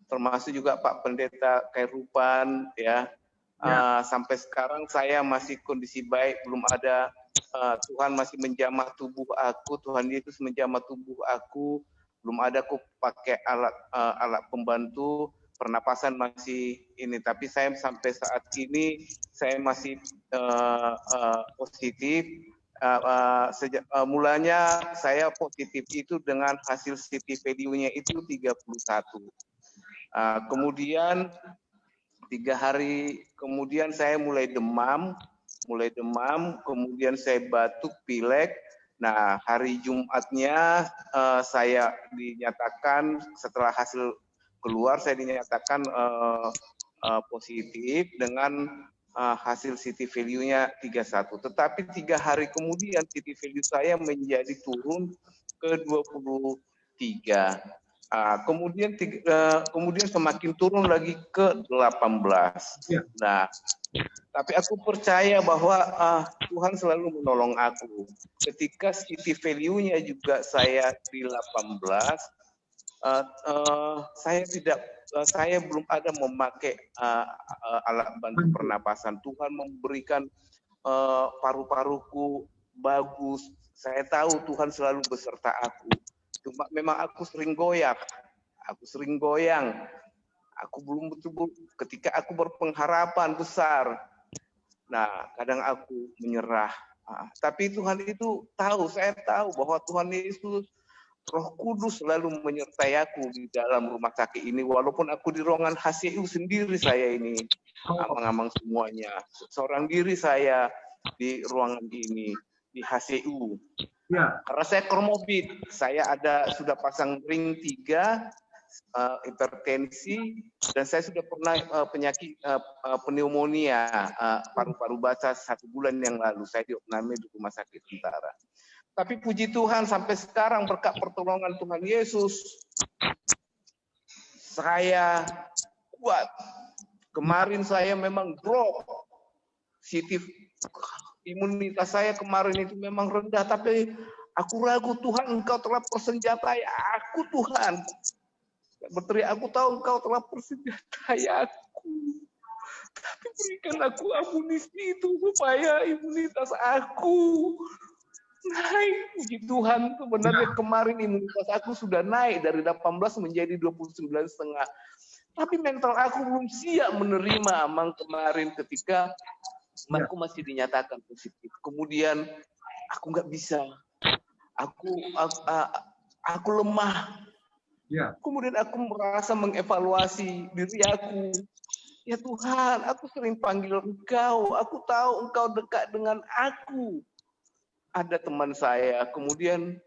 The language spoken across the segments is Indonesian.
termasuk juga Pak Pendeta Khairupan, ya. Sampai sekarang saya masih kondisi baik, belum ada Tuhan masih menjamah tubuh aku, Tuhan Yesus menjamah tubuh aku, belum ada aku pakai alat pembantu, pernapasan masih ini, tapi saya sampai saat ini saya masih positif. Mulanya saya positif itu dengan hasil CT value-nya itu 31. Kemudian 3 hari kemudian saya mulai demam, kemudian saya batuk, pilek. Nah, hari Jumatnya saya dinyatakan, setelah hasil keluar saya dinyatakan positif dengan hasil CT value-nya 31. Tetapi 3 hari kemudian CT value saya menjadi turun ke 23. Kemudian semakin turun lagi ke 18. Nah, tapi aku percaya bahwa Tuhan selalu menolong aku. Ketika CT value-nya juga saya di 18, saya belum ada memakai alat bantu pernapasan. Tuhan memberikan paru-paruku bagus. Saya tahu Tuhan selalu beserta aku. Cuma memang aku sering goyang. Aku belum betul-betul, ketika aku berpengharapan besar, nah kadang aku menyerah. Tapi Tuhan itu tahu, saya tahu bahwa Tuhan Yesus, Roh Kudus selalu menyertai aku di dalam rumah sakit ini. Walaupun aku di ruangan HCU sendiri, saya ini amang-amang semuanya. Seorang diri saya di ruangan ini, di HCU. Karena saya komorbid, saya sudah pasang ring 3, hipertensi, dan saya sudah pernah penyakit pneumonia paru-paru basah 1 bulan yang lalu. Saya diopname di rumah sakit tentara. Tapi puji Tuhan sampai sekarang berkat pertolongan Tuhan Yesus, saya kuat. Kemarin saya memang drop, imunitas saya kemarin itu memang rendah, tapi aku ragu, Tuhan Engkau telah persenjatai aku, Tuhan. Berteriak, aku tahu Engkau telah persenjatai aku. Tapi berikan aku amunisi itu supaya imunitas aku naik. Puji Tuhan, sebenarnya kemarin imunitas aku sudah naik dari 18 menjadi 29,5. Tapi mental aku belum siap menerima amang kemarin ketika aku masih dinyatakan positif. Kemudian aku nggak bisa. Aku lemah. Kemudian aku merasa mengevaluasi diri aku. Ya Tuhan, aku sering panggil Engkau. Aku tahu Engkau dekat dengan aku. Ada teman saya, kemudian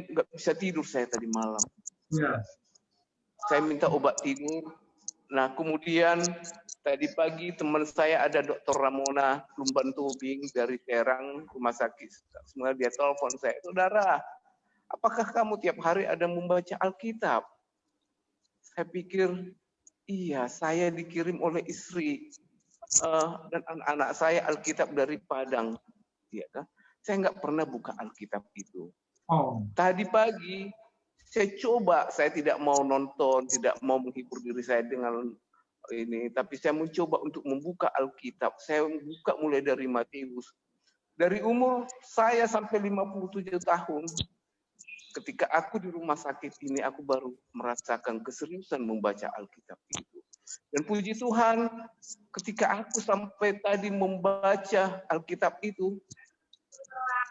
nggak bisa tidur saya tadi malam. Saya minta obat tidur. Nah, kemudian tadi pagi teman saya ada Dr. Ramona Lumban Tobing dari Serang, rumah sakit. Sebenarnya dia telepon saya, saudara, apakah kamu tiap hari ada membaca Alkitab? Saya pikir, iya, saya dikirim oleh istri dan anak-anak saya Alkitab dari Padang. Ya, kan? Saya nggak pernah buka Alkitab itu. Tadi pagi saya coba, saya tidak mau nonton, tidak mau menghibur diri saya dengan ini, tapi saya mencoba untuk membuka Alkitab. Saya membuka mulai dari Matius. Dari umur saya sampai 57 tahun, ketika aku di rumah sakit ini, aku baru merasakan keseriusan membaca Alkitab itu. Dan puji Tuhan, ketika aku sampai tadi membaca Alkitab itu,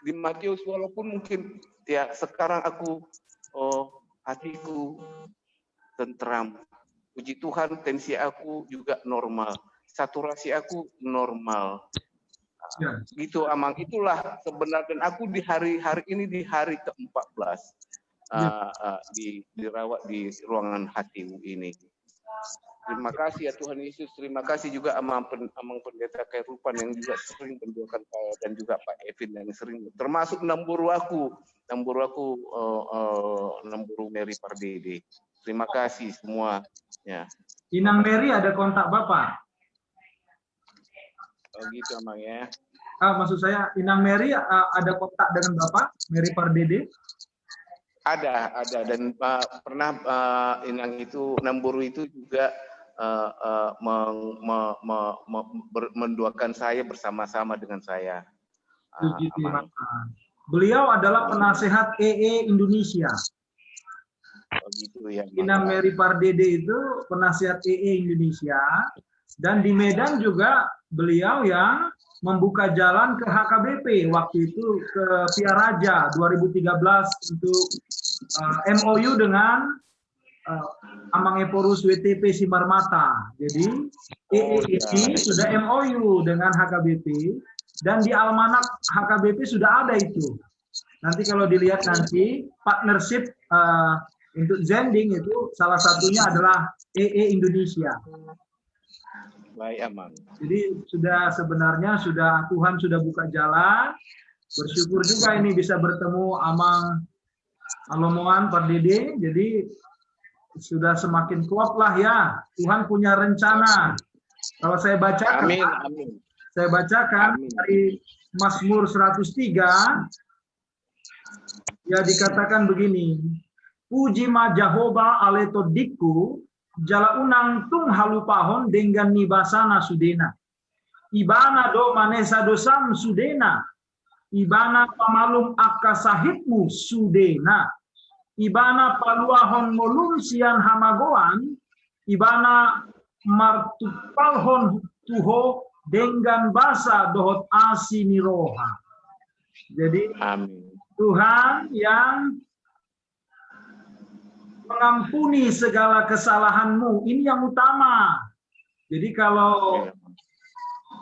di Matius, walaupun mungkin ya sekarang aku hatiku tentram. Puji Tuhan, tensi aku juga normal, saturasi aku normal. Gitu amang, itulah sebenarnya. Dan aku di hari ini di hari ke-14 dirawat di ruangan HTU ini. Terima kasih ya Tuhan Yesus. Terima kasih juga Amang Pendeta Khairupan yang juga sering mendoakan saya, dan juga Pak Evin yang sering, termasuk namburu aku namburu Mary Pardede. Terima kasih semuanya. Inang Mary ada kontak Bapak? Oh gitu Amang ya. Maksud saya Inang Mary ada kontak dengan Bapak, Mary Pardede? Ada dan pernah yang itu Namburu itu juga mendoakan saya bersama-sama dengan saya. Beliau adalah penasehat EE Indonesia. Oh, gitu ya. Ina Mary Pardede itu penasehat EE Indonesia, dan di Medan juga beliau yang membuka jalan ke HKBP waktu itu ke Piaraja 2013 untuk MOU dengan Amang Eporus WTP Simarmata. Jadi EE ini sudah MOU dengan HKBP, dan di almanak HKBP sudah ada itu. Nanti kalau dilihat nanti partnership untuk Zending itu salah satunya adalah EE Indonesia. Baik, Amang. Jadi sebenarnya Tuhan sudah buka jalan. Bersyukur juga ini bisa bertemu Amang Alomoan Pardede. Jadi sudah semakin kuat lah ya. Tuhan punya rencana. Kalau saya bacakan, amin. Saya bacakan dari Mazmur 103, ya dikatakan begini. Puji ma Jehovah aleto diku, jala unang tung halupahon dengan nibasana sudena. Ibana do manesa dosam sudena. Ibana pamalum akasahitmu sudena. Ibana paluahon molum sian hamagoan. Ibana martupalhon tuho dengan basa dohot asiniroha. Jadi amin. Tuhan yang mengampuni segala kesalahanmu, ini yang utama. Jadi kalau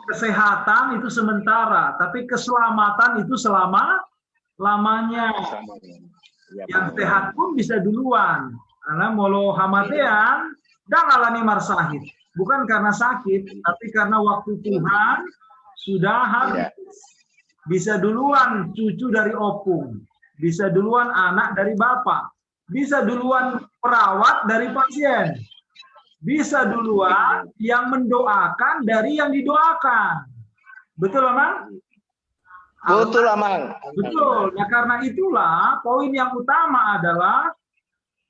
kesehatan itu sementara, tapi keselamatan itu selama-lamanya. Yang sehat pun bisa duluan. Karena molo hamatean dan alami marsahid. Bukan karena sakit, tapi karena waktu Tuhan sudah habis. Bisa duluan cucu dari opung, bisa duluan anak dari bapak, bisa duluan perawat dari pasien, bisa duluan yang mendoakan dari yang didoakan. Betul, Amang? Betul, Amang. Betul. Nah, karena itulah poin yang utama adalah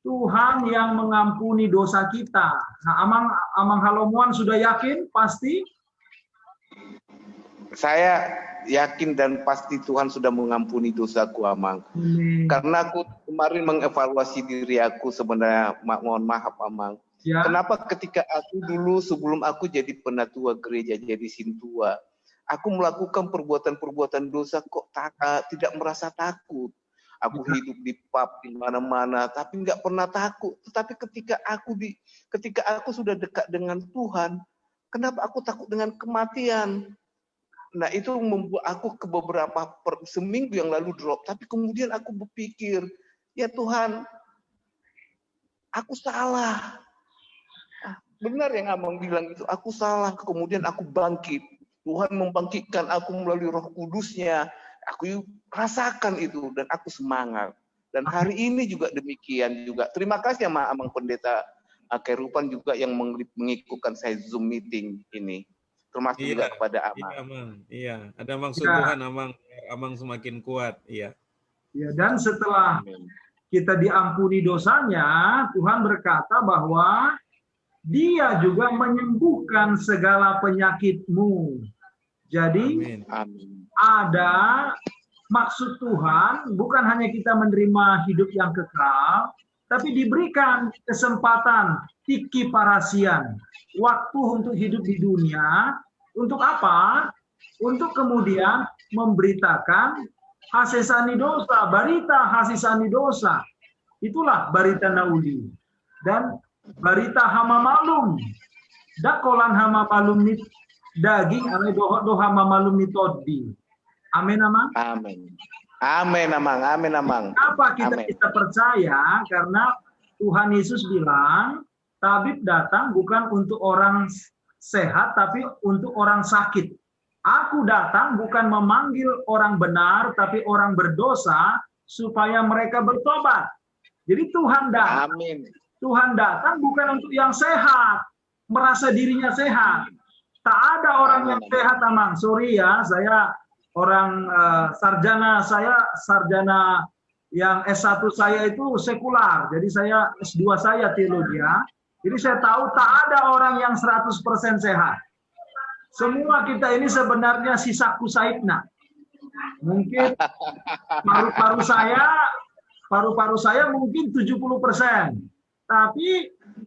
Tuhan yang mengampuni dosa kita. Nah, Amang Halomuan sudah yakin pasti? Saya yakin dan pasti Tuhan sudah mengampuni dosaku, Amang. Karena aku kemarin mengevaluasi diri aku sebenarnya, mohon maaf, Amang. Ya. Kenapa ketika aku dulu sebelum aku jadi penatua gereja, jadi sintua, aku melakukan perbuatan-perbuatan dosa kok tidak merasa takut. Aku hidup di pub di mana-mana, tapi nggak pernah takut. Tetapi ketika aku sudah dekat dengan Tuhan, kenapa aku takut dengan kematian? Nah, itu membuat aku ke beberapa seminggu yang lalu drop. Tapi kemudian aku berpikir, ya Tuhan, aku salah. Benar yang Amang bilang itu, aku salah. Kemudian aku bangkit. Tuhan membangkitkan aku melalui Roh Kudus-Nya. Aku rasakan itu dan aku semangat. Dan hari ini juga demikian juga. Terima kasih sama Amang Pendeta Kerupan juga yang mengikutkan saya Zoom meeting ini. Termasuk juga kepada Amang. Iya, Amang. Iya, ada maksud Tuhan, Amang semakin kuat. Iya. Ya, dan setelah kita diampuni dosanya, Tuhan berkata bahwa Dia juga menyembuhkan segala penyakitmu. Jadi ada maksud Tuhan, bukan hanya kita menerima hidup yang kekal, tapi diberikan kesempatan tiki parasian, waktu untuk hidup di dunia. Untuk apa? Untuk kemudian memberitakan hasesani dosa, barita hasesani dosa. Itulah barita nauli. Dan barita hama malum. Dakolan hama malum nit daging ane doho hama malum nitodi. Amin, Amang? Amin. Amin, Amang. Amin, Amang. Apa kita percaya? Karena Tuhan Yesus bilang, tabib datang bukan untuk orang sehat, tapi untuk orang sakit. Aku datang bukan memanggil orang benar, tapi orang berdosa, supaya mereka bertobat. Jadi Tuhan datang. Amin. Tuhan datang bukan untuk yang sehat, merasa dirinya sehat. Tak ada orang yang sehat, Amang. Sorry ya, saya orang sarjana yang S1 saya itu sekular, jadi saya S2 saya teologi. Jadi saya tahu tak ada orang yang 100% sehat. Semua kita ini sebenarnya sisa kusaitna. Mungkin paru-paru saya mungkin 70%. Tapi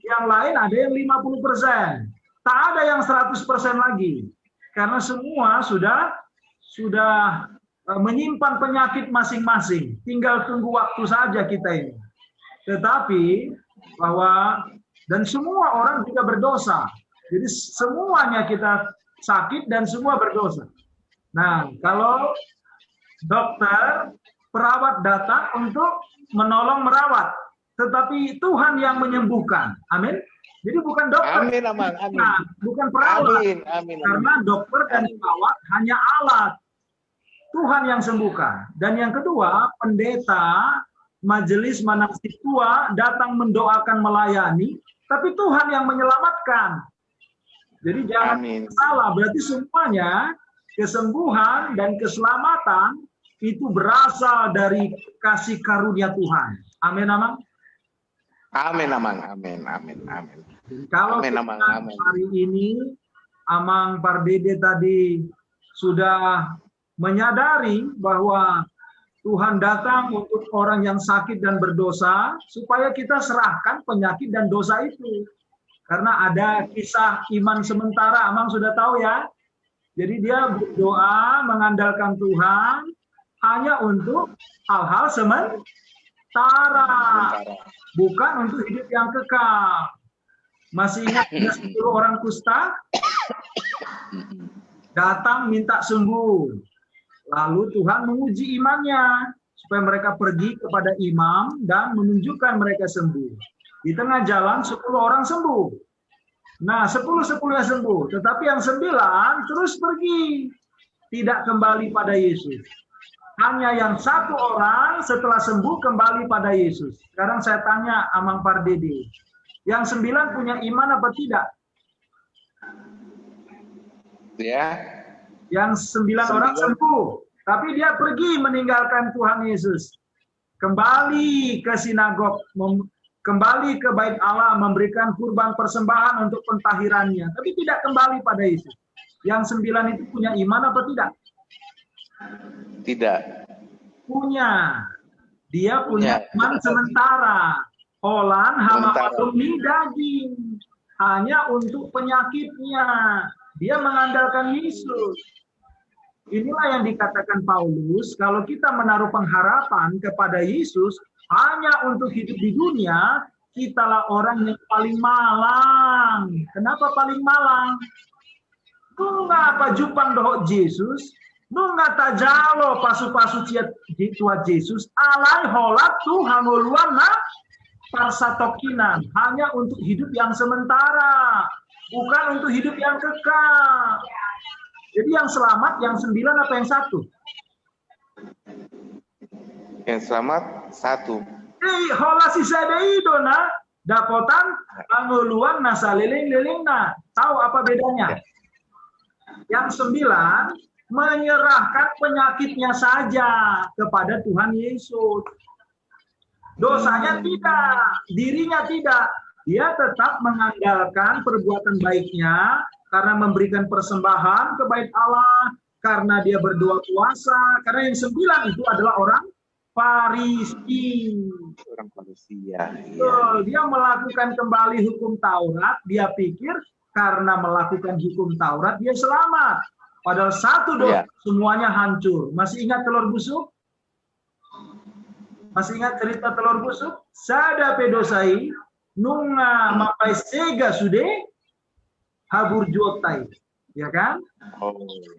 yang lain ada yang 50%. Tak ada yang 100% lagi. Karena semua sudah menyimpan penyakit masing-masing. Tinggal tunggu waktu saja kita ini. Tetapi dan semua orang juga berdosa. Jadi semuanya kita sakit dan semua berdosa. Nah, kalau dokter, perawat datang untuk menolong merawat, tetapi Tuhan yang menyembuhkan. Amin. Jadi bukan dokter. Amin, amin, amin. Nah, bukan perawat. Amin, amin, amin. Karena dokter dan perawat hanya alat. Tuhan yang sembuhkan. Dan yang kedua, pendeta, majelis manasik tua datang mendoakan melayani, tapi Tuhan yang menyelamatkan. Jadi jangan salah, berarti semuanya kesembuhan dan keselamatan itu berasal dari kasih karunia Tuhan. Amin, Amang. Amin, Amang. Amin, amin, amin. Kalau amin, Amang. Amin. Hari ini Amang Pardede tadi sudah menyadari bahwa Tuhan datang untuk orang yang sakit dan berdosa supaya kita serahkan penyakit dan dosa itu. Karena ada kisah iman sementara, Amang sudah tahu ya. Jadi dia berdoa mengandalkan Tuhan hanya untuk hal-hal sementara, bukan untuk hidup yang kekal. Masih ingat 10 orang kusta? Datang minta sembuh. Lalu Tuhan menguji imannya supaya mereka pergi kepada imam dan menunjukkan mereka sembuh. Di tengah jalan 10 orang sembuh. Nah, 10-10-nya sembuh. Tetapi yang 9 terus pergi. Tidak kembali pada Yesus. Hanya yang 1 orang setelah sembuh kembali pada Yesus. Sekarang saya tanya Amang Pardede. Yang 9 punya iman apa tidak? Ya. Yang 9 orang sembuh. Tapi dia pergi meninggalkan Tuhan Yesus. Kembali ke sinagog. Kembali ke bait Allah, memberikan kurban persembahan untuk pentahirannya. Tapi tidak kembali pada Yesus. Yang 9 itu punya iman apa tidak? Tidak. Punya. Dia punya iman sementara. Olan hama demi daging. Hanya untuk penyakitnya. Dia mengandalkan Yesus. Inilah yang dikatakan Paulus, kalau kita menaruh pengharapan kepada Yesus, hanya untuk hidup di dunia, kitalah orang yang paling malang. Kenapa paling malang? Nunga apa jupang dohok Yesus, nunga tajalo pasu-pasu tua Yesus, alai holat tu hanguluan na parsatokinan. Hanya untuk hidup yang sementara, bukan untuk hidup yang kekal. Jadi yang selamat yang 9 apa yang 1? Yang selamat 1. Hola si sadai dona dapotan anguluan nasa leleng na. Tahu apa bedanya? Yang 9 menyerahkan penyakitnya saja kepada Tuhan Yesus. Dosanya tidak, dirinya tidak. Dia tetap mengandalkan perbuatan baiknya karena memberikan persembahan ke bait Allah, karena dia berdoa puasa, karena yang 9 itu adalah orang Farisi. Orang Farisi, ya. Dia melakukan kembali hukum Taurat, dia pikir karena melakukan hukum Taurat dia selamat. Padahal satu dosa semuanya hancur. Masih ingat telur busuk? Masih ingat cerita telur busuk? Sada pedosai nunga mapai sega sude habur jotai, ya kan?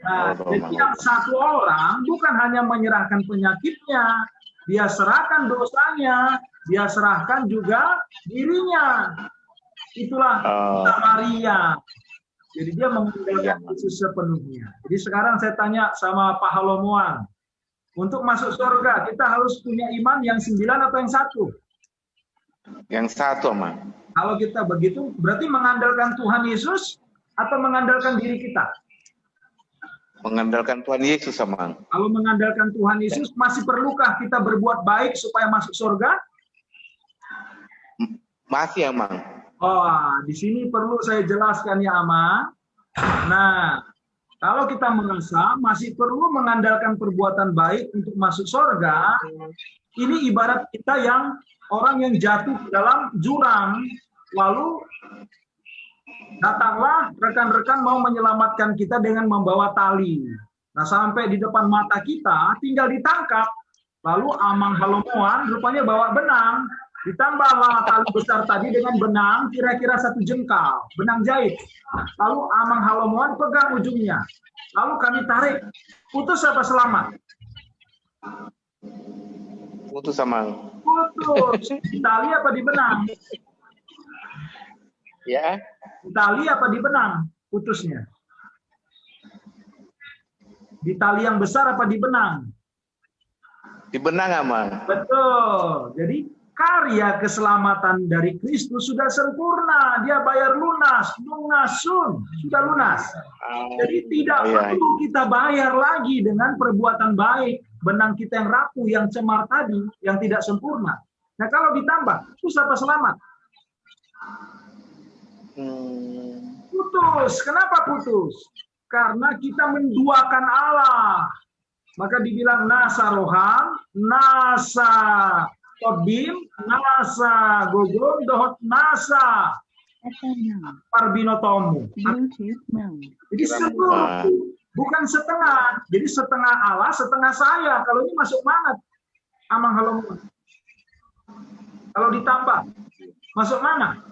Nah, jadi yang 1 orang bukan hanya menyerahkan penyakitnya, dia serahkan dosanya, dia serahkan juga dirinya. Itulah Samaria. Jadi dia mengandalkan Yesus sepenuhnya. Jadi sekarang saya tanya sama Pak Halomuan, untuk masuk surga kita harus punya iman yang 9 atau yang 1? Yang 1, Mang. Kalau kita begitu, berarti mengandalkan Tuhan Yesus atau mengandalkan diri kita? Mengandalkan Tuhan Yesus, Amang. Kalau mengandalkan Tuhan Yesus, masih perlukah kita berbuat baik supaya masuk surga? Masih, Amang. Oh, di sini perlu saya jelaskan ya, Amang. Nah, kalau kita merasa masih perlu mengandalkan perbuatan baik untuk masuk surga, ini ibarat kita yang orang yang jatuh dalam jurang, lalu datanglah rekan-rekan mau menyelamatkan kita dengan membawa tali. Nah, sampai di depan mata kita tinggal ditangkap. Lalu Amang Halomoan rupanya bawa benang. Ditambahlah tali besar tadi dengan benang kira-kira 1 jengkal, benang jahit. Lalu Amang Halomoan pegang ujungnya. Lalu kami tarik. Putus apa selamat? Putus, Amang. Putus. Di tali apa di benang? Ya. Di tali apa di benang putusnya? Di tali yang besar apa di benang? Di benang, Amang. Betul. Jadi karya keselamatan dari Kristus sudah sempurna. Dia bayar lunas, lunasun, sudah lunas. Jadi tidak perlu kita bayar lagi dengan perbuatan baik. Benang kita yang rapuh, yang cemar tadi, yang tidak sempurna. Nah, kalau ditambah, putus apa selamat? Putus. Kenapa putus? Karena kita menduakan Allah. Maka dibilang nasa roham, nasa tobim, nasa gogon, dohot nasa parbinotomu. Jadi seluruh, bukan setengah. Jadi setengah Allah, setengah saya. Kalau ini masuk mana? Amang Halomoan. Kalau ditambah, masuk mana?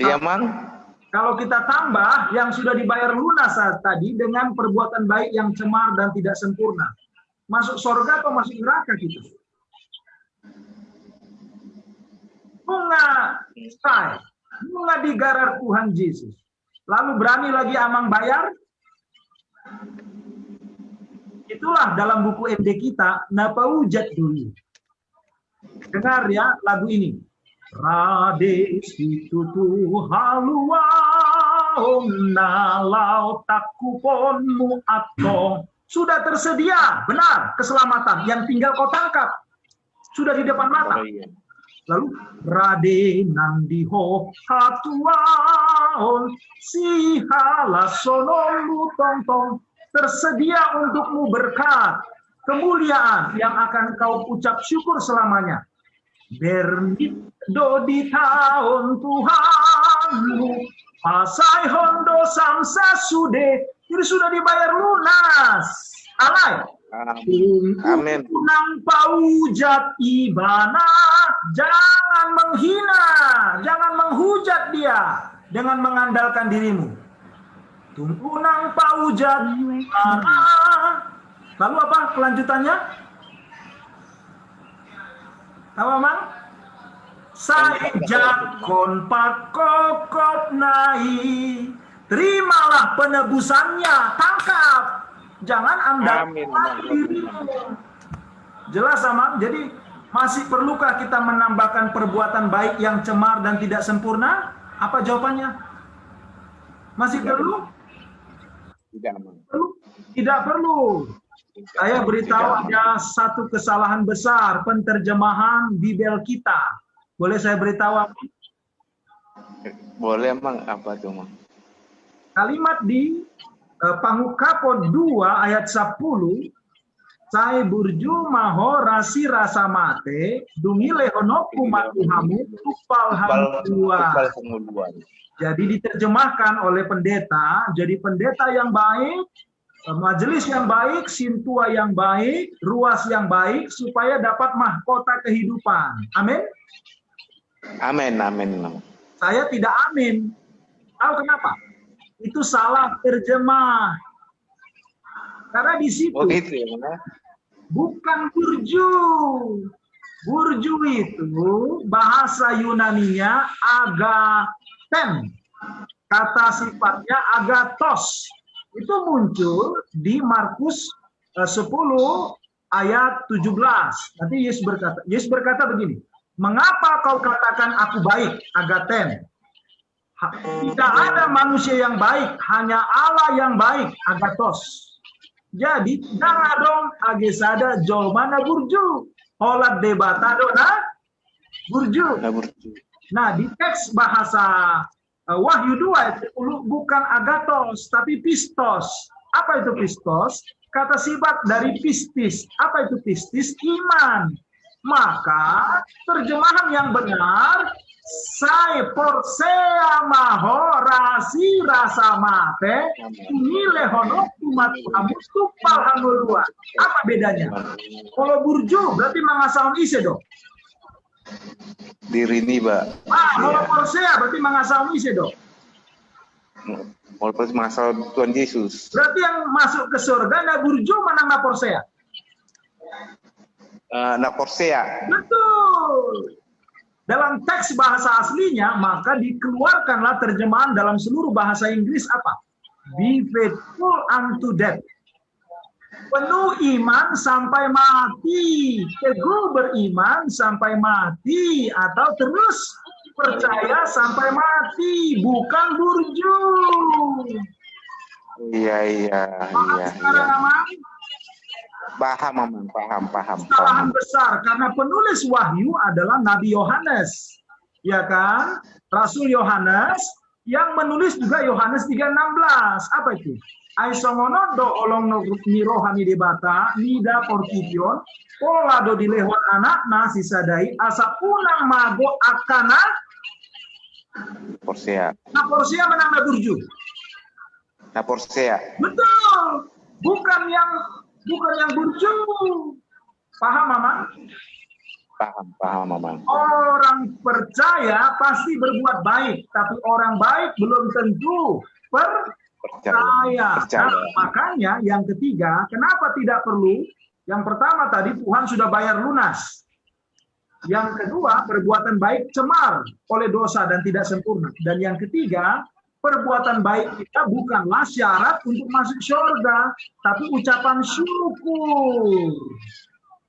Iya, Mang. Kalau kita tambah yang sudah dibayar lunas tadi dengan perbuatan baik yang cemar dan tidak sempurna, masuk surga atau masuk neraka kita? Bunga digarar Tuhan Yesus. Lalu berani lagi Amang bayar? Itulah dalam buku MD kita, Napa Ujat dulu. Dengar ya lagu ini. Rades itu halua nalau takuponmu atau sudah tersedia, benar, keselamatan yang tinggal kau tangkap sudah di depan mata. Lalu rade nandiho hatuaon si halasonomu tongtong, tersedia untukmu berkat kemuliaan yang akan kau ucap syukur selamanya. Bernit do di tahun Tuhanmu pasai hondo samsa sude. Jadi sudah dibayar lunas. Alay. Amin. Nang paujat ibana, jangan menghina, jangan menghujat dia dengan mengandalkan dirimu. Tuntunang paujat ibana. Lalu apa kelanjutannya? Apa, Mang? Sajak kon pakokop nai. Terimalah penebusannya, tangkap. Jangan andalkan dirimu. Jelas, Mang? Jadi masih perlukah kita menambahkan perbuatan baik yang cemar dan tidak sempurna? Apa jawabannya? Masih perlu? Tidak, Mang. Tidak perlu. Saya beritahu ada satu kesalahan besar penterjemahan Bibel kita. Boleh saya beritahu apa? Boleh, Mang. Apa tuh, Mang? Kalimat di Pangukapo 2 ayat 10, saya burju maho rasi rasa mate, dungile honoku matuhamu tupal hamdua. Jadi diterjemahkan oleh pendeta, jadi pendeta yang baik, majelis yang baik, sintua yang baik, ruas yang baik, supaya dapat mahkota kehidupan. Amin? Amin, amin. Saya tidak amin. Tahu kenapa? Itu salah terjemah. Karena di situ bukan burju. Burju itu bahasa Yunaninya agaten. Kata sifatnya agatos. Itu muncul di Markus 10 ayat 17. Nanti Yesus berkata begini, mengapa kau katakan aku baik, agaten? Tidak ada manusia yang baik, hanya Allah yang baik, agathos. Jadi, jangan dong agesada jolmana burju. Holat debatado na burju. Nah, di teks bahasa Wahyu 2 bukan agathos, tapi pistos. Apa itu pistos? Kata sifat dari pistis. Apa itu pistis? Iman. Maka terjemahan yang benar, saya porsea maho rasi rasa mate nilai honok umat kamu tupal hangul dua. Apa bedanya? Kalau burju berarti mangasaun ise dong. Diri ini, Pak. Kalau porsea berarti mangasaun ise dong. Walaupun masalah Tuhan Yesus. Berarti yang masuk ke surga na burju mana na porsea? Na porsea. Betul. Dalam teks bahasa aslinya, maka dikeluarkanlah terjemahan dalam seluruh bahasa Inggris apa? Be faithful unto death. Penuh iman sampai mati. Teguh beriman sampai mati. Atau terus percaya sampai mati. Bukan burju. Iya. Sekarang aman? Paham. Kesalahan besar karena penulis Wahyu adalah Nabi Yohanes, ya kan? Rasul Yohanes yang menulis juga Yohanes 3:16. Apa itu? Aisongono do olong ni rohani debata nida portition pola do dilehon anak na sisadai asa punang mago akana porsea. Nah porsea menambah burju. Na porsea. Betul. Bukan yang burju. Paham, Mama? Paham, Mama. Orang percaya pasti berbuat baik, tapi orang baik belum tentu percaya. Nah, makanya yang ketiga, kenapa tidak perlu? Yang pertama tadi Tuhan sudah bayar lunas. Yang kedua, perbuatan baik cemar oleh dosa dan tidak sempurna. Dan yang ketiga, perbuatan baik kita bukanlah syarat untuk masuk surga, tapi ucapan syukur.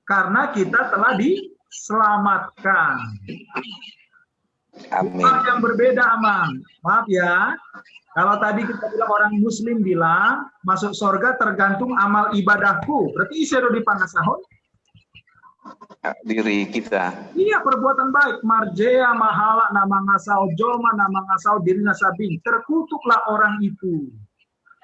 Karena kita telah diselamatkan. Amin. Hal yang berbeda, Aman. Maaf ya. Kalau tadi kita bilang orang Muslim bilang, masuk surga tergantung amal ibadahku. Berarti isedo di panasahon? Diri kita. Iya, perbuatan baik. Marjea, mahala, nama ngasau, joma, nama ngasau, diri nasabing. Terkutuklah orang itu.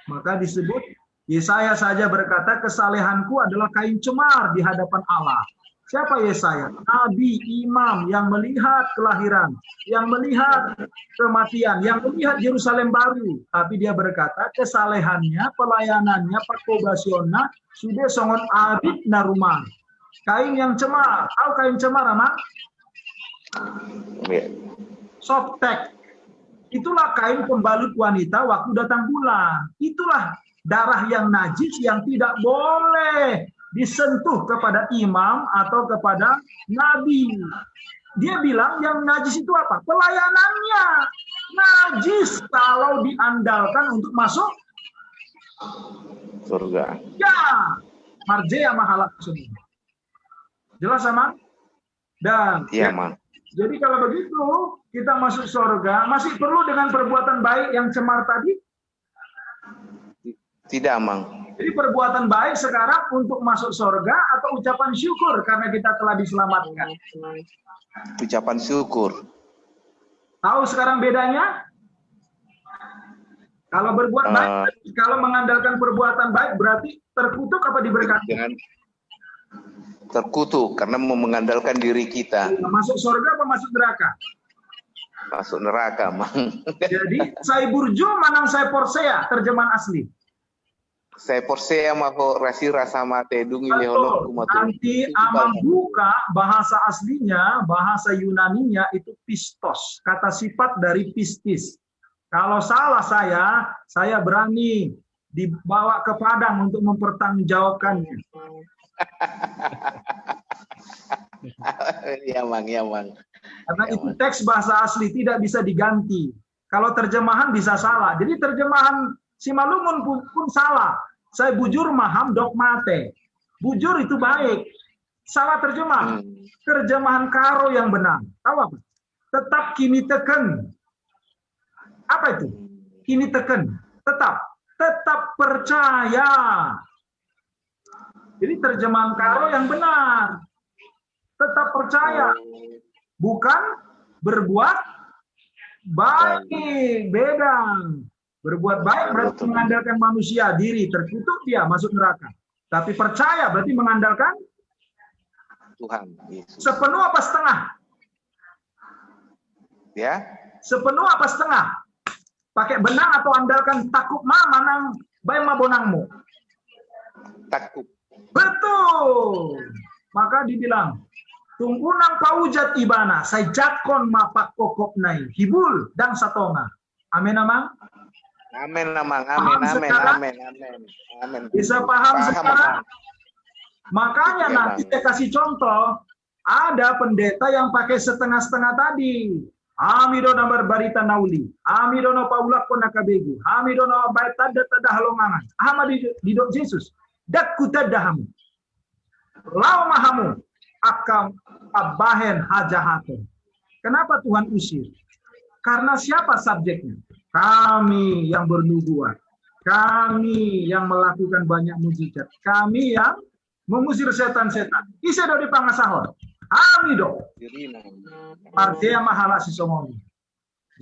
Maka disebut, Yesaya saja berkata, kesalehanku adalah kain cemar di hadapan Allah. Siapa Yesaya? Nabi, imam yang melihat kelahiran, yang melihat kematian, yang melihat Yerusalem baru. Tapi dia berkata, kesalehannya, pelayanannya, pakobasionna, sudah songon abid na rumah. Kain yang cemar. Tahu kain cemar, Aman? Softtek. Itulah kain pembalut wanita waktu datang bulan. Itulah darah yang najis yang tidak boleh disentuh kepada imam atau kepada nabi. Dia bilang yang najis itu apa? Pelayanannya. Najis kalau diandalkan untuk masuk surga. Ya. Marjea mahalak semua. Jelas, Aman? Dan iya, Aman. Jadi kalau begitu, kita masuk surga, masih perlu dengan perbuatan baik yang cemar tadi? Tidak, Aman. Jadi perbuatan baik sekarang untuk masuk surga atau ucapan syukur karena kita telah diselamatkan? Ucapan syukur. Tahu sekarang bedanya? Kalau berbuat baik, kalau mengandalkan perbuatan baik berarti terkutuk apa diberkati? Terkutuk karena mengandalkan diri kita. Masuk surga apa masuk neraka? Masuk neraka, Mang. Jadi, saya burju manang saya porsea, terjemahan asli. Saya porsea maho rasi rasa mate dungi lehono kumatu. Nanti Amang buka bahasa aslinya, bahasa Yunaninya itu pistos, kata sifat dari pistis. Kalau salah saya berani dibawa ke Padang untuk mempertanggungjawabkannya. Ya, Mang. Karena itu teks bahasa asli tidak bisa diganti. Kalau terjemahan bisa salah. Jadi terjemahan Simalungun pun salah. Saya bujur maham dogmate. Bujur itu baik. Salah terjemah. Terjemahan Karo yang benar. Tahu apa? Tetap kini teken. Apa itu? Ini teken. Tetap percaya. Jadi terjemahan Karo yang benar. Tetap percaya. Bukan berbuat baik. Beda. Berbuat baik berarti mengandalkan manusia, diri, terkutuk dia masuk neraka. Tapi percaya berarti mengandalkan Tuhan Yesus. Sepenuh apa setengah? Ya. Sepenuh apa setengah? Pakai benang atau andalkan takut manang baik mabonangmu? Takut. Betul. Maka dibilang, tunggunang paujat ibana, saya jatkon mapak kokok nai, hibul dan satonga. Amin, amang. Amin, amang. Amin. Bisa paham sekarang? Makanya nanti saya kasih contoh, ada pendeta yang pakai setengah-setengah tadi. Amidono berbarita nauli, amidono paulak konakabegu, amidono bait tada halongangan, ahmad didok Yesus, dak kutadahamu, lau mahamu, akam abahen hajahatun. Kenapa Tuhan usir? Karena siapa subjeknya? Kami yang bernubuat, kami yang melakukan banyak mujizat, kami yang mengusir setan-setan. Ise do dipangasahon. Amido. Artinya mahala si somoni.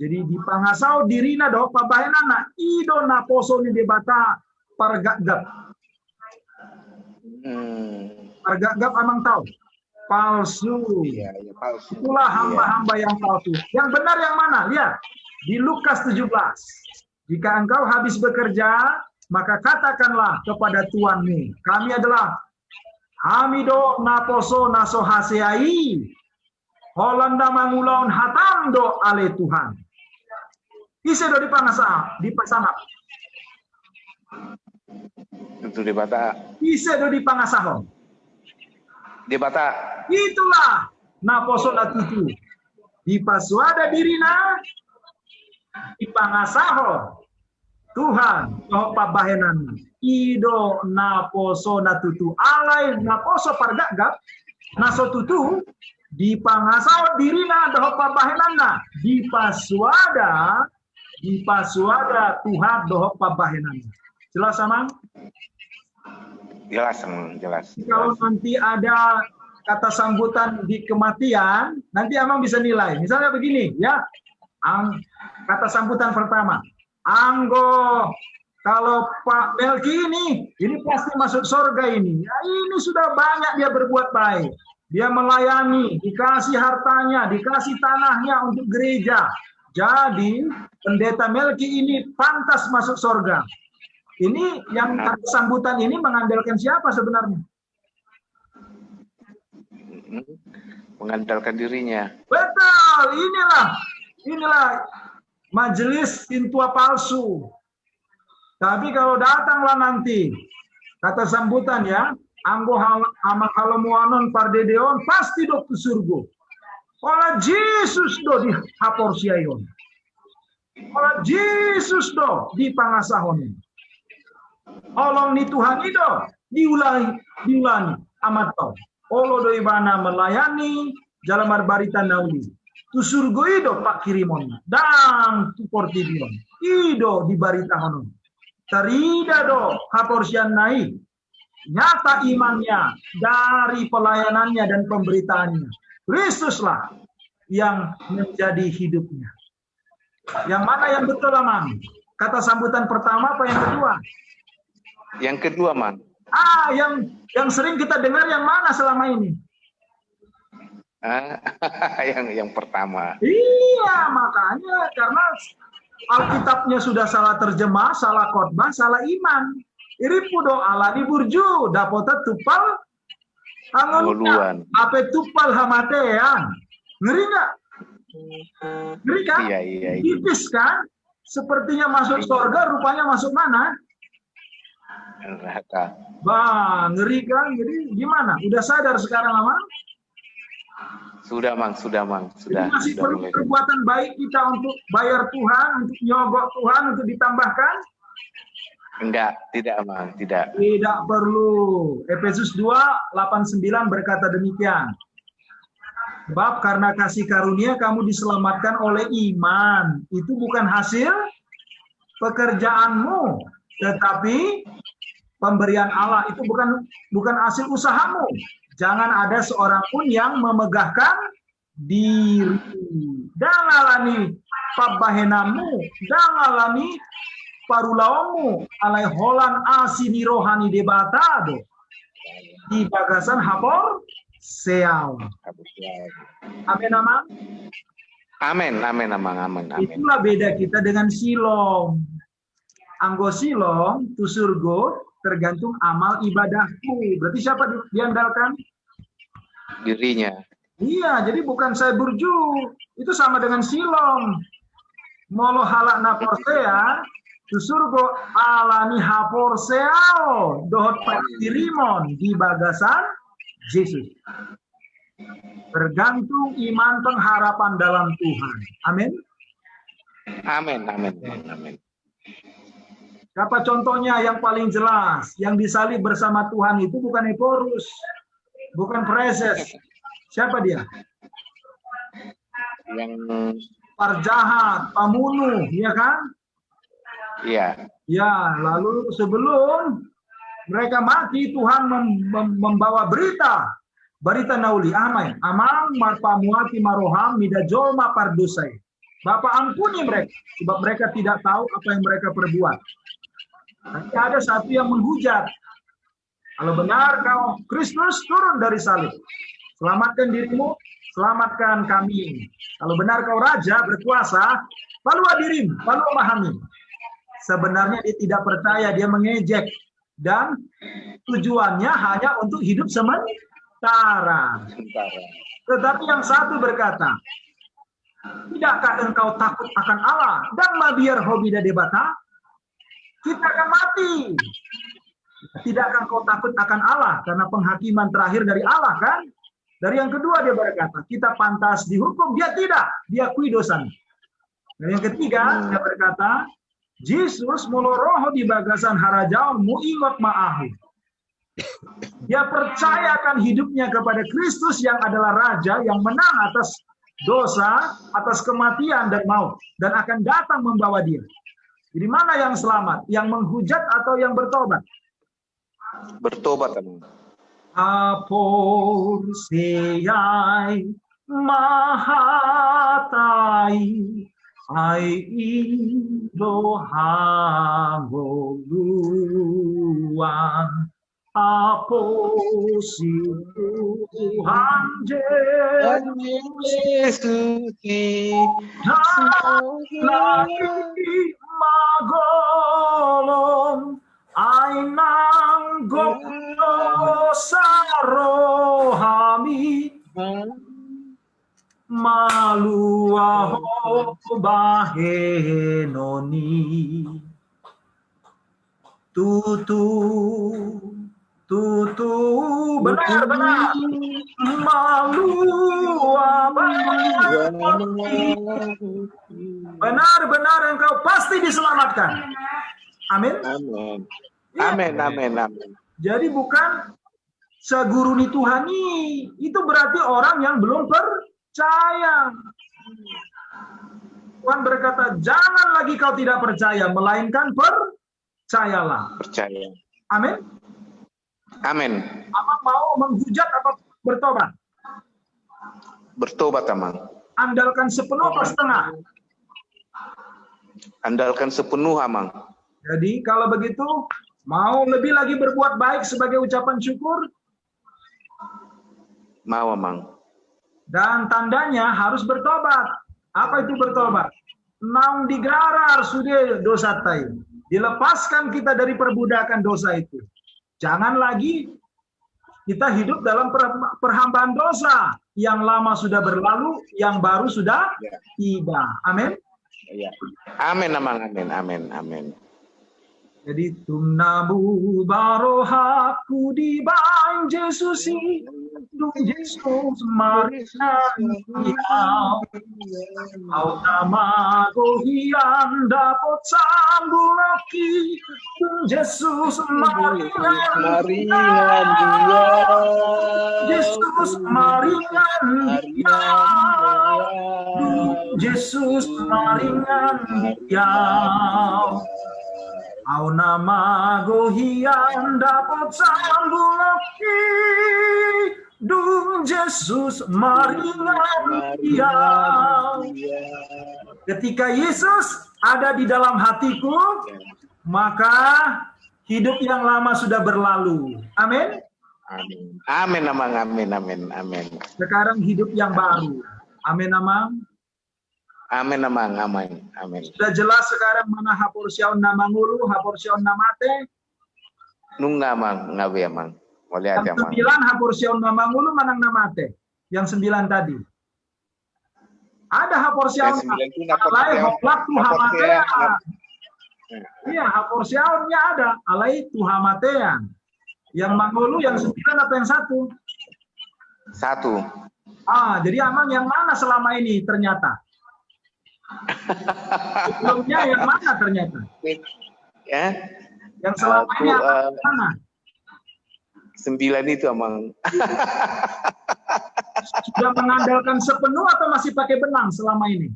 Jadi dipangasau dirina do pabahenana ido naposo ni debata pargagap. Pargagap amang tahu. Palsu. Iya, palsu. Itulah hamba-hamba yang palsu. Yang benar yang mana? Lihat. Di Lukas 17. Jika engkau habis bekerja, maka katakanlah kepada tuanmu, kami adalah Hamido naposo naso haseai Holanda mangulaun hatam do ale Tuhan. Ise do dipasanap. Itu dibata. Ise do dipangasahon. Dibata. Itulah naposo natutu. Dipaswada dirina dipangasahon. Tuhan, oh pabahenan. Ido naposo natutu alai naposo pargagap naso tutu dipangasau dirina doho pabahenana dipaswada Tuhan doho pabahenana. Jelas amang? Jelas. Kalau nanti ada kata sambutan di kematian, nanti amang bisa nilai. Misalnya begini ya, kata sambutan pertama, Anggo. Kalau Pak Melki ini pasti masuk surga ini. Ya, ini sudah banyak dia berbuat baik. Dia melayani, dikasih hartanya, dikasih tanahnya untuk gereja. Jadi pendeta Melki ini pantas masuk surga. Ini yang sambutan ini mengandalkan siapa sebenarnya? Mengandalkan dirinya. Betul, inilah majelis intua palsu. Tapi kalau datanglah nanti kata sambutan ya, anggo amak halamuanon pardedeon pasti do ke surga. Olah Yesus do di haporsiayon. Olah Yesus do di pangasahon. Olong ni Tuhan itu diulangi amat tau. Olo do ibana melayani jalan barbarita nauli. Tu surga itu pak kirimon dan tu portidion. Ido di barita honon. Terida do haporsian naik. Nyata imannya dari pelayanannya dan pemberitaannya. Kristuslah yang menjadi hidupnya. Yang mana yang betul, Amang? Kata sambutan pertama apa yang kedua? Yang kedua, Man. Yang sering kita dengar yang mana selama ini? Yang pertama. Iya, makanya karena Alkitabnya sudah salah terjemah, salah khotbah, salah iman. Iripudo ala di burju, dapota tupal angonuan. Apa tupal hamatean? Ngeri nggak? Ngeri kan? Iya. Tipis kan? Sepertinya masuk surga, rupanya masuk mana? Neraka. Bah, ngeri kan? Jadi gimana? Udah sadar sekarang, Amang? Sudah, Mang. Sudah. Masih perlu perbuatan baik kita untuk bayar Tuhan, untuk nyogok Tuhan, untuk ditambahkan? Enggak, tidak, Mang. Tidak. Tidak perlu. Efesus 2:8-9 berkata demikian. Sebab karena kasih karunia kamu diselamatkan oleh iman. Itu bukan hasil pekerjaanmu, tetapi pemberian Allah. Itu bukan hasil usahamu. Jangan ada seorang pun yang memegahkan diri. Dangalani pabahenamu, dangalani parulawamu, alai holan asini rohani debatado. Di bagasan hapor seau. Amin, amang. Amin, amin, amang, amin, amin. Itulah beda kita dengan silom. Anggo silom, tu surgo, tergantung amal ibadahku. Berarti siapa diandalkan? Dirinya. Iya, jadi bukan saya burju. Itu sama dengan silom. Molo halak naporsea, tu surgo alami haporseao, dohot patirimon di bagasan Yesus. Tergantung iman pengharapan dalam Tuhan. Amin. Amin, amin, amin. Siapa contohnya yang paling jelas? Yang disalib bersama Tuhan itu bukan Eporus, bukan Preses. Siapa dia? Yang Parjahat, pembunuh, ya kan? iya. Ya, lalu sebelum mereka mati, Tuhan membawa berita nauli amai, amang marpamuati maroham mida jolma pardusai. Bapak ampuni mereka, sebab mereka tidak tahu apa yang mereka perbuat. Tapi ada satu yang menghujat. Kalau benar kau Kristus, turun dari salib. Selamatkan dirimu, selamatkan kami. Kalau benar kau raja berkuasa, lalu hadirin, lalu memahami. Sebenarnya dia tidak percaya, dia mengejek. Dan tujuannya hanya untuk hidup sementara. Tetapi yang satu berkata, tidakkah engkau takut akan Allah? Dan mabiar hobi debata, kita akan mati. Tidakkah engkau takut akan Allah? Karena penghakiman terakhir dari Allah kan? Dari yang kedua dia berkata, kita pantas dihukum. Dia tidak, dia akui dosanya. Dan yang ketiga dia berkata, Yesus muloroho di bagasan harajaun muingot ma'ahu. Dia percayakan hidupnya kepada Kristus yang adalah Raja yang menang atas dosa, atas kematian dan maut. Dan akan datang membawa dia. Jadi mana yang selamat? Yang menghujat atau yang bertobat? Bertobat. Apor seyai mahatai ai idohangoluan aposi Tuhan Yesus lagi magolong ainang gono sarohami maluaho bahenoni tutu benar maluah bahenoni benar engkau pasti diselamatkan. Amin. Amin. Ya. Amin, amin, amin. Jadi bukan seguruni Tuhani, itu berarti orang yang belum percaya. Tuhan berkata, jangan lagi kau tidak percaya, melainkan percayalah. Percaya. Amin. Amin. Amang mau menghujat apa bertobat? Bertobat, Amang. Andalkan sepenuh atau setengah? Andalkan sepenuh, Amang. Jadi kalau begitu, mau lebih lagi berbuat baik sebagai ucapan syukur? Mau, Amang. Dan tandanya harus bertobat. Apa itu bertobat? Naung digarar sudah dosa tai. Dilepaskan kita dari perbudakan dosa itu. Jangan lagi kita hidup dalam perhambaan dosa. Yang lama sudah berlalu, yang baru sudah tiba. Amin. Ya. Amin, Amang. Amin, amin, amin. Jadi tumnabu barohaku di bang Yesus dung Yesus marinan hiau au nama gohian dapat sambuloki dung Yesus marinan hiau Yesus marinan hiau Yesus marinan hiau au nama gohian dapat sambuloki dung Yesus marinan hiau. Ketika Yesus ada di dalam hatiku, maka hidup yang lama sudah berlalu. Amin. Amin, Amang. Amin, amin, amin. Sekarang hidup yang baru. Amin, Amang. Amin, Amang. Amin, amin. Sudah jelas sekarang mana haporsiaun namangulu, haporsiaun namate. Nungga, Amang. Ngawi, Amang. Boleh aja, Yang Amang. 9 haporsiaun namangulu manang namate. Yang 9 tadi. Ada haporsiaun. Alai hoplak tuhamatean. Iya, haporsiaunnya ada. Alai tuhamatean. Yang mangulu yang 9 apa yang 1? 1. Jadi Amang yang mana selama ini ternyata? Sebelumnya yang mana ternyata? Ya. Yang selama ini mana? 9 itu, Amang. Sudah mengandalkan sepenuh atau masih pakai benang selama ini?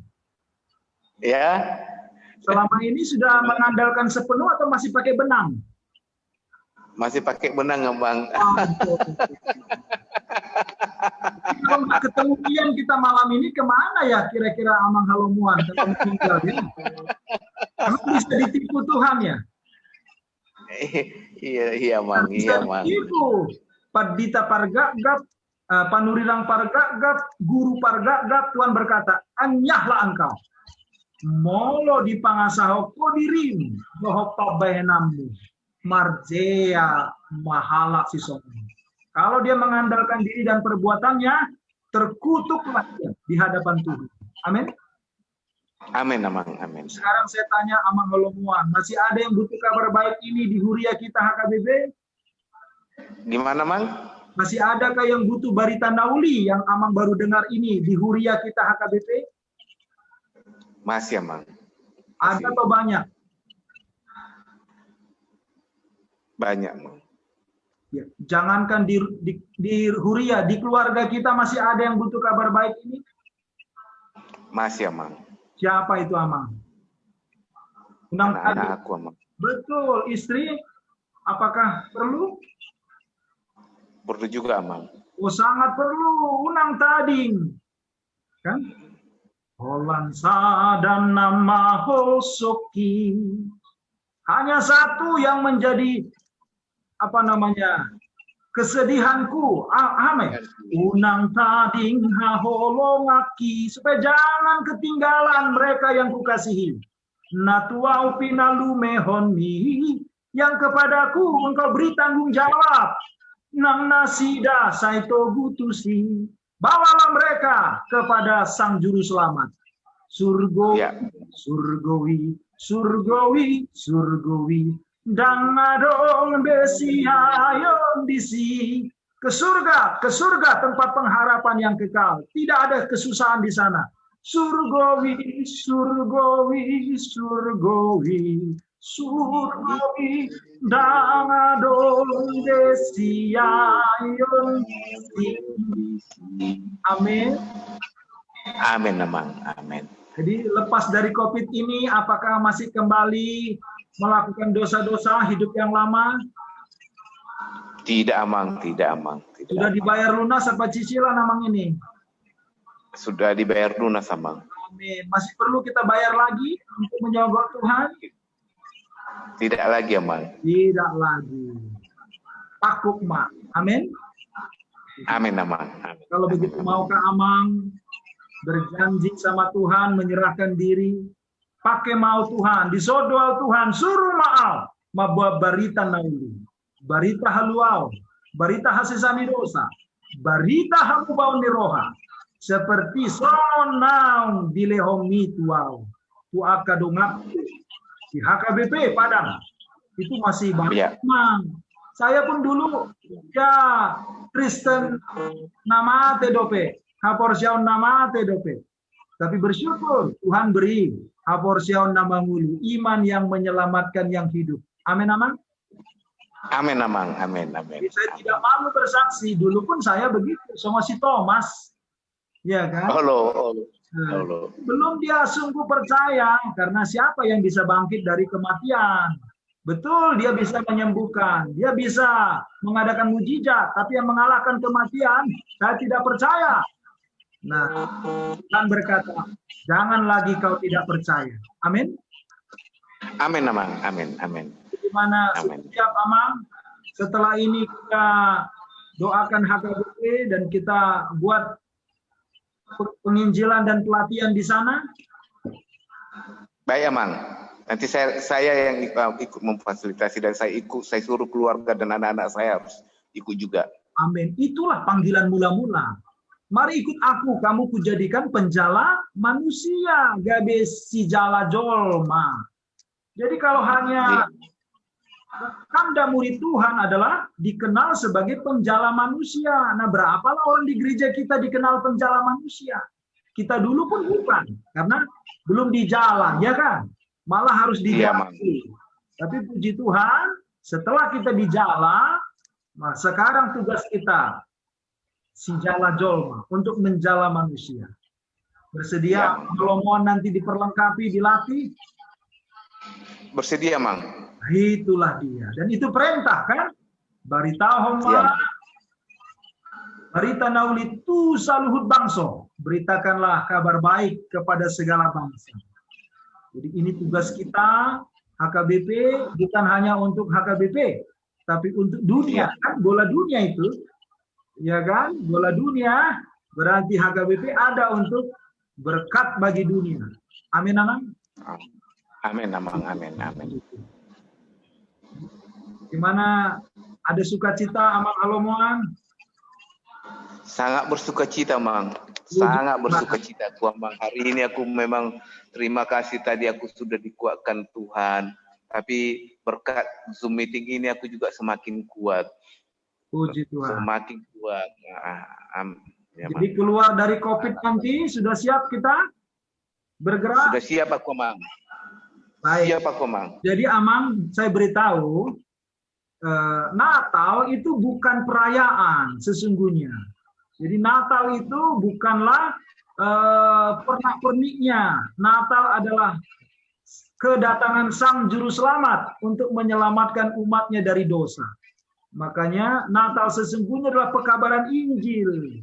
Ya. Selama ini sudah mengandalkan sepenuh atau masih pakai benang? Masih pakai benang, Amang. Kalau nggak ketemu Ian kita malam ini kemana ya kira-kira Amang Halomuan kalau meninggal ya? Emang bisa ditipu Tuhan ya? Iya, Mang. Iya, Mang. Ditipu. Padita pargagap, panurirang pargagap, guru pargagap, Tuhan berkata, anyahlah engkau. Molo di pangasaho kodirim, lohok pabahenamu, marjea mahala sisongmu. Kalau dia mengandalkan diri dan perbuatannya, terkutuklah dia di hadapan Tuhan. Amin. Amin, Amang. Amin. Sekarang saya tanya Amang Halomuan, masih ada yang butuh kabar baik ini di Huria kita HKBP? Gimana, Mang? Masih adakah yang butuh Barita Nauli yang Amang baru dengar ini di Huria kita HKBP? Masih, Amang. Ada atau banyak? Banyak, Mang. Ya, jangankan di Huria, di keluarga kita masih ada yang butuh kabar baik ini? Masih, Amang. Siapa itu Amang? Anak-anak aku, Amang. Betul, istri. Apakah perlu? Perlu juga, Amang. Oh, sangat perlu. Unang tading. Kan? Holansa dan nama Hosoki. Hanya satu yang menjadi kesedihanku, unang tading haholongaki, supaya jangan ketinggalan mereka yang kukasihi. Natuau pinalumehonmi, yang kepadaku engkau beri tanggung jawab. Nang nasida saito gutusi, bawalah mereka kepada Sang Juru Selamat. Surgowi, surgowi, surgowi, surgowi. Dan adong besi ayon disi ke surga tempat pengharapan yang kekal, tidak ada kesusahan di sana. Surgowi, surgowi, surgowi, surgowi, dan adong besi ayon disi. Amin. Amin, Amang. Amin. Jadi lepas dari COVID ini, apakah masih kembali melakukan dosa-dosa hidup yang lama? Tidak, Amang. Tidak, Amang. Tidak, sudah Amang. dibayar lunas apa cicilan, Amang ini? Sudah dibayar lunas, Amang. Amin. Masih perlu kita bayar lagi untuk menyogok Tuhan? Tidak lagi, Amang. Tidak lagi. Takut, Mak. Amin. Amin, Amang. Amin. Kalau begitu, maukah Amang berjanji sama Tuhan, menyerahkan diri? Pakai mau Tuhan, disodol Tuhan, suruh maaf, mabuah barita nauli, barita haluau, barita hasisami dosa, barita hamubau niroha, seperti sonang dilehomi tuau, tu akadongap, di HKBP Padang, Itu masih baru. Ya. Saya pun dulu ya Kristen nama tedope, haporsiaun nama tedope. Tapi bersyukur Tuhan beri haporsiaun nama mulu, iman yang menyelamatkan yang hidup. Amin amang. Amin amang, amin amin. Saya tidak malu bersaksi. Dulu pun saya begitu, sama si Thomas, ya kan? Halo. Belum dia sungguh percaya karena siapa yang bisa bangkit dari kematian? Betul, dia bisa menyembuhkan, dia bisa mengadakan mujizat, tapi yang mengalahkan kematian, saya tidak percaya. Nah, Tuhan berkata, jangan lagi kau tidak percaya. Amin. Amin, amang. Amin, amin. Bagaimana setiap amang, setelah ini kita doakan HKBP dan kita buat penginjilan dan pelatihan di sana. Baik, amang. Nanti saya yang ikut memfasilitasi dan saya suruh keluarga dan anak-anak saya harus ikut juga. Amin. Itulah panggilan mula-mula. Mari ikut aku, kamu kujadikan penjala manusia, gabe si jala jolma. Jadi kalau hanya tanda murid Tuhan adalah dikenal sebagai penjala manusia. Nah, berapalah orang di gereja kita dikenal penjala manusia? Kita dulu pun bukan, karena belum dijala, ya kan? Malah harus dijalani. Tapi puji Tuhan, setelah kita dijala, nah sekarang tugas kita si jala jolma untuk menjala manusia. Bersedia kalau mau nanti diperlengkapi, dilatih? Bersedia, Mang. Itulah dia. Dan itu perintah kan? Baritahum barita nauli tu saluhut bangso. Beritakanlah kabar baik kepada segala bangsa. Jadi ini tugas kita HKBP, bukan hanya untuk HKBP, tapi untuk dunia. Kan bola dunia itu, ya kan? Bola dunia berarti HKBP ada untuk berkat bagi dunia. Amin, amang. Amin, amang. Amin, amin. Gimana? Ada sukacita, amang Alomoan? Sangat bersukacita, Mang. Sangat bersukacita, Amang. Hari ini aku memang terima kasih tadi aku sudah dikuatkan Tuhan. Tapi berkat Zoom meeting ini aku juga semakin kuat. Puji Tuhan. Semakin kuat. Ya, jadi keluar dari COVID nanti sudah siap kita bergerak? Sudah siap aku, Amang. Baik. Siap aku, Amang. Jadi Amang, saya beritahu, Natal itu bukan perayaan sesungguhnya. Jadi Natal itu bukanlah pernak-perniknya. Natal adalah kedatangan Sang Juru Selamat untuk menyelamatkan umatnya dari dosa. Makanya Natal sesungguhnya adalah pekabaran Injil.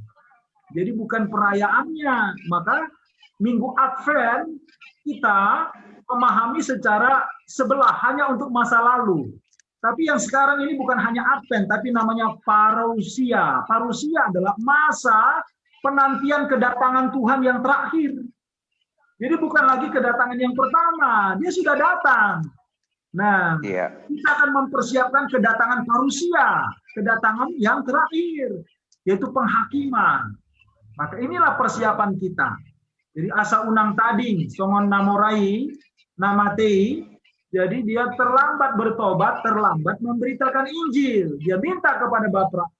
Jadi bukan perayaannya. Maka Minggu Advent kita memahami secara sebelah hanya untuk masa lalu. Tapi yang sekarang ini bukan hanya Advent, tapi namanya parousia. Parousia adalah masa penantian kedatangan Tuhan yang terakhir. Jadi bukan lagi kedatangan yang pertama, dia sudah datang. Nah, kita akan mempersiapkan kedatangan parousia, kedatangan yang terakhir, yaitu penghakiman. Maka inilah persiapan kita. Jadi asa unang tading, songon namorai, namatei, jadi dia terlambat bertobat, terlambat memberitakan Injil. Dia minta kepada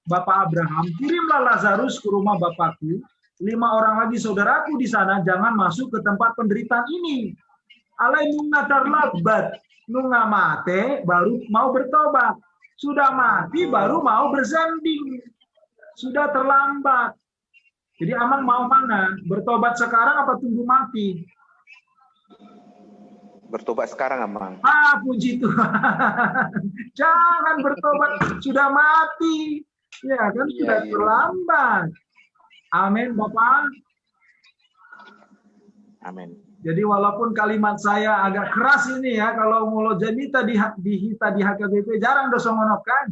Bapak Abraham, kirimlah Lazarus ke rumah Bapakku. 5 orang lagi saudaraku di sana, jangan masuk ke tempat penderitaan ini. Alai nunga terlambat, nunga mate, baru mau bertobat. Sudah mati, baru mau bersanding. Sudah terlambat. Jadi Amang mau mana? Bertobat sekarang apa tunggu mati? Bertobat sekarang, Amang. Puji Tuhan. Jangan bertobat, sudah mati. Ya kan, sudah terlambat. Amin, Bapak. Amin. Jadi walaupun kalimat saya agak keras ini ya, kalau mulo janita di HKBP jarang dosongonok kan?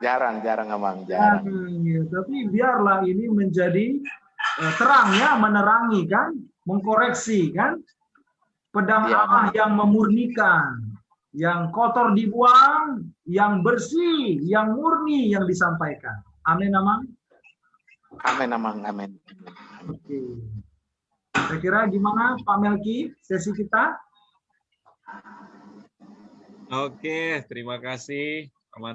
Jarang, Amang. Jarang. Ya, tapi biarlah ini menjadi terang ya, menerangi kan, mengkoreksi kan. Pedang Allah yang memurnikan, yang kotor dibuang, yang bersih, yang murni yang disampaikan. Amin, Amang. Amin, Amang. Amin. Oke. Saya kira gimana Pak Melki sesi kita? Oke, terima kasih. Aman.